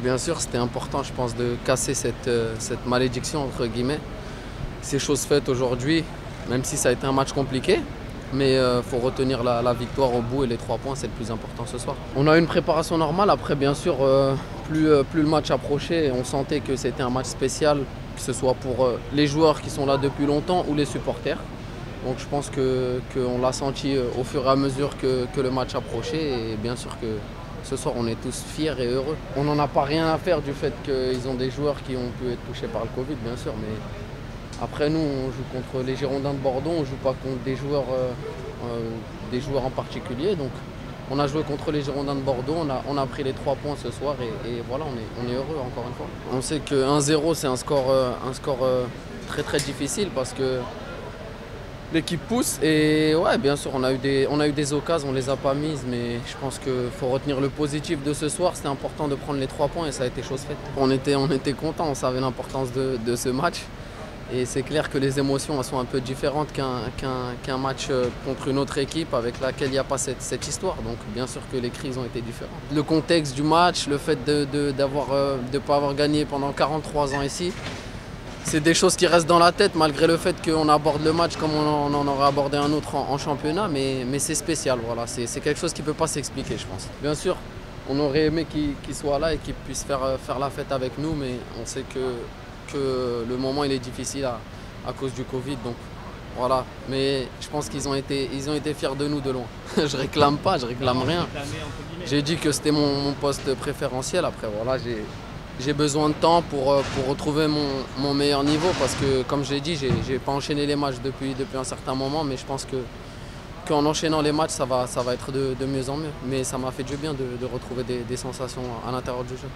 bien sûr, c'était important, je pense, de casser cette malédiction, entre guillemets. C'est chose faite aujourd'hui, même si ça a été un match compliqué. Mais il faut retenir la victoire au bout et les 3 points, c'est le plus important ce soir. On a eu une préparation normale. Après, bien sûr, plus le match approchait, on sentait que c'était un match spécial, que ce soit pour les joueurs qui sont là depuis longtemps ou les supporters. Donc je pense qu'on l'a senti au fur et à mesure que le match approchait. Et bien sûr que ce soir, on est tous fiers et heureux. On n'en a pas rien à faire du fait qu'ils ont des joueurs qui ont pu être touchés par le Covid, bien sûr. Mais après, nous, on joue contre les Girondins de Bordeaux, on ne joue pas contre des joueurs en particulier. Donc, on a joué contre les Girondins de Bordeaux, on a pris les 3 points ce soir et voilà, on est heureux encore une fois. On sait que 1-0, c'est un score très très difficile parce que l'équipe pousse et ouais, bien sûr, on a eu des occasions, on les a pas mises, mais je pense qu'il faut retenir le positif de ce soir. C'était important de prendre les 3 points et ça a été chose faite. On était contents, on savait l'importance de ce match. Et c'est clair que les émotions sont un peu différentes qu'un match contre une autre équipe avec laquelle il n'y a pas cette histoire. Donc bien sûr que les cris ont été différents. Le contexte du match, le fait de ne pas avoir gagné pendant 43 ans ici, c'est des choses qui restent dans la tête malgré le fait qu'on aborde le match comme on en aurait abordé un autre en championnat. Mais c'est spécial, voilà. C'est quelque chose qui ne peut pas s'expliquer, je pense. Bien sûr, on aurait aimé qu'il soit là et qu'il puisse faire la fête avec nous, mais on sait que le moment il est difficile à cause du Covid, donc voilà. Mais je pense qu'ils ont été fiers de nous de loin. Je réclame pas, je réclame rien. J'ai dit que c'était mon poste préférentiel. Après voilà, j'ai besoin de temps pour retrouver mon meilleur niveau parce que comme je l'ai dit, j'ai pas enchaîné les matchs depuis un certain moment, mais je pense qu'en enchaînant les matchs ça va être de mieux en mieux. Mais ça m'a fait du bien de retrouver des sensations à l'intérieur du jeu.